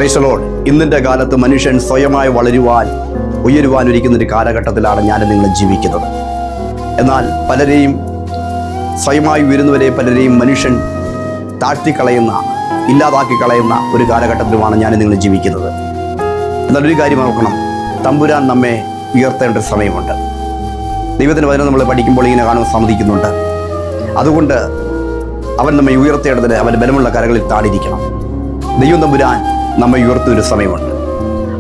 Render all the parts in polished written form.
Praise the Lord. ഇന്നത്തെ കാലത്ത് മനുഷ്യൻ സ്വയമായി ഉയരുവാൻ ഇരിക്കുന്ന ഒരു കാലഘട്ടത്തിലാണ് ഞാൻ നിങ്ങൾ ജീവിക്കുന്നത്. എന്നാൽ പലരെയും സ്വയമായി ഉയരുന്നവരെ പലരെയും മനുഷ്യൻ താഴ്ത്തിക്കളയുന്ന, ഇല്ലാതാക്കി കളയുന്ന ഒരു കാലഘട്ടത്തിലുമാണ് ഞാൻ നിങ്ങൾ ജീവിക്കുന്നത്. എന്നാൽ ഒരു കാര്യം ഓർക്കണം, തമ്പുരാൻ നമ്മെ ഉയർത്തേണ്ട ഒരു സമയമുണ്ട്. ദൈവത്തിൻ്റെ വചനം നമ്മൾ പഠിക്കുമ്പോൾ ഇങ്ങനെ കാണുവാൻ സമ്മതിക്കുന്നുണ്ട്. അതുകൊണ്ട് അവൻ നമ്മെ ഉയർത്തേണ്ടതിന് അവൻ്റെ ബലമുള്ള കരകളിൽ താണിരിക്കണം. ദൈവം തമ്പുരാൻ നമ്മെ ഉയർത്തുന്നൊരു സമയമുണ്ട്.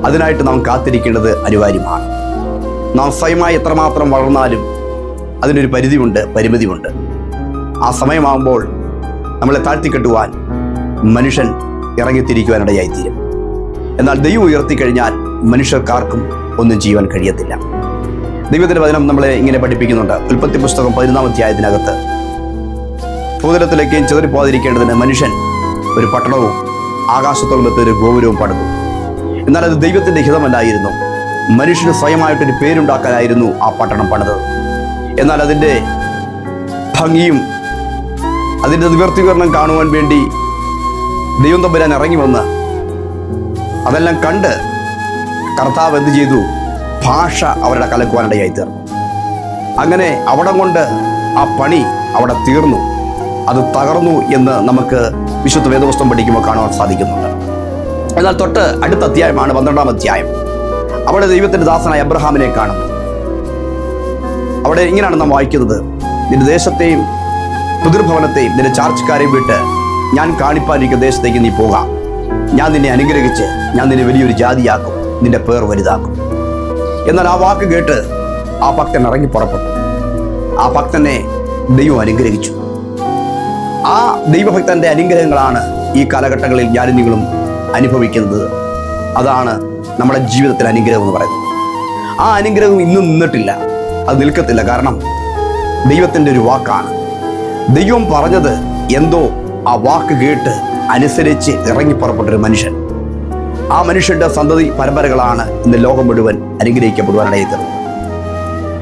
അതിനായിട്ട് നാം കാത്തിരിക്കേണ്ടത് അനിവാര്യമാണ്. നാം സ്വയമായി എത്രമാത്രം വളർന്നാലും അതിനൊരു പരിമിതിയുണ്ട്. ആ സമയമാകുമ്പോൾ നമ്മളെ താഴ്ത്തിക്കെട്ടുവാൻ മനുഷ്യൻ ഇറങ്ങിത്തിരിക്കുവാനിടയായിത്തീരും. എന്നാൽ ദൈവം ഉയർത്തിക്കഴിഞ്ഞാൽ മനുഷ്യർക്കാർക്കും ഒന്നും ചെയ്യുവാൻ കഴിയത്തില്ല. ദൈവത്തിൻ്റെ വചനം നമ്മളെ ഇങ്ങനെ പഠിപ്പിക്കുന്നുണ്ട്. ഉൽപ്പത്തി പുസ്തകം 11-ാം അധ്യായത്തിനകത്ത് ഭൂതലത്തിലേക്കും ചിതറിപ്പോകാതിരിക്കേണ്ടതിന് മനുഷ്യൻ ഒരു പട്ടണവും ആകാശത്തോളത്തെ ഒരു ഗോപുരവും പണിതു. എന്നാൽ അത് ദൈവത്തിൻ്റെ ഹിതമല്ലായിരുന്നു. മനുഷ്യന് സ്വയമായിട്ടൊരു പേരുണ്ടാക്കാനായിരുന്നു ആ പട്ടണം പണിതത്. എന്നാൽ അതിൻ്റെ ഭംഗിയും അതിൻ്റെ നിവർത്തീകരണം കാണുവാൻ വേണ്ടി ദൈവം തമ്പുരാൻ ഇറങ്ങി വന്ന് അതെല്ലാം കണ്ട് കർത്താവ് എന്ത് ചെയ്തു? ഭാഷ അവരുടെ കലക്കുവാനിടയായി തീർന്നു. അങ്ങനെ അവിടം കൊണ്ട് ആ പണി അവിടെ തീർന്നു, അത് തകർന്നു എന്ന് നമുക്ക് വിശുദ്ധ വേദപുസ്തകം പഠിക്കുമ്പോൾ കാണുവാൻ സാധിക്കുന്നുണ്ട്. എന്നാൽ തൊട്ട് അടുത്ത അധ്യായമാണ് 12-ാം അധ്യായം. അവിടെ ദൈവത്തിൻ്റെ ദാസനായ അബ്രഹാമിനെ കാണുന്നു. അവിടെ ഇങ്ങനെയാണ് നാം വായിക്കുന്നത്: നിന്റെ ദേശത്തെയും പിതൃഭവനത്തെയും നിന്റെ ചാർച്ചക്കാരെയും വിട്ട് ഞാൻ കാണിപ്പാനിരിക്കുന്ന ദേശത്തേക്ക് നീ പോകാം. ഞാൻ നിന്നെ അനുഗ്രഹിച്ച് ഞാൻ നിന്നെ വലിയൊരു ജാതിയാക്കും, നിന്റെ പേർ വലുതാക്കും. എന്നാൽ ആ വാക്ക് കേട്ട് ആ ഭക്തൻ ഇറങ്ങി പുറപ്പെട്ടു. ആ ഭക്തനെ ദൈവം അനുഗ്രഹിച്ചു. ആ ദൈവഭക്തന്റെ അനുഗ്രഹങ്ങളാണ് ഈ കാലഘട്ടങ്ങളിൽ ഞാനും നിങ്ങളും അനുഭവിക്കുന്നത്. അതാണ് നമ്മുടെ ജീവിതത്തിലെ അനുഗ്രഹം എന്ന് പറയുന്നത്. ആ അനുഗ്രഹം ഇന്നും നിന്നിട്ടില്ല, അത് നിൽക്കത്തില്ല. കാരണം ദൈവത്തിൻ്റെ ഒരു വാക്കാണ്. ദൈവം പറഞ്ഞത് എന്തോ ആ വാക്ക് കേട്ട് അനുസരിച്ച് ഇറങ്ങി പുറപ്പെട്ടൊരു മനുഷ്യൻ. ആ മനുഷ്യന്റെ സന്തതി പരമ്പരകളാണ് ഇന്ന് ലോകം മുഴുവൻ അനുഗ്രഹിക്കപ്പെടുവാനിടയിൽ തീർന്നത്.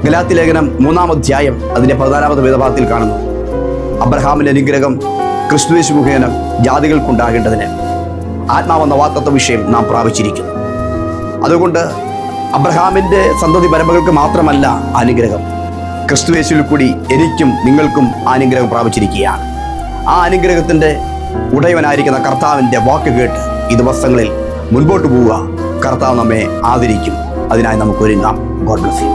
ഗലാത്യ ലേഖനം 3-ാം അധ്യായം അതിൻ്റെ 14-ാമത്തെ വേദഭാഗത്തിൽ കാണുന്നു: അബ്രഹാമിൻ്റെ അനുഗ്രഹം ക്രിസ്തുയേശു മുഖേന ജാതികൾക്കുണ്ടാകേണ്ടതിന് ആത്മാവെന്ന വാഗ്ദത്ത വിഷയം നാം പ്രാപിച്ചിരിക്കുന്നു. അതുകൊണ്ട് അബ്രഹാമിൻ്റെ സന്തതി പരമ്പരകൾക്ക് മാത്രമല്ല അനുഗ്രഹം, ക്രിസ്തുയേശുവിൽ കൂടി എനിക്കും നിങ്ങൾക്കും അനുഗ്രഹം പ്രാപിച്ചിരിക്കുകയാണ്. ആ അനുഗ്രഹത്തിൻ്റെ ഉടയവനായിരിക്കുന്ന കർത്താവിൻ്റെ വാക്ക് കേട്ട് ഈ ദിവസങ്ങളിൽ മുൻപോട്ട് പോവുക. കർത്താവ് നമ്മെ ആദരിക്കും. അതിനായി നമുക്ക് ഒരുങ്ങാം. God bless you.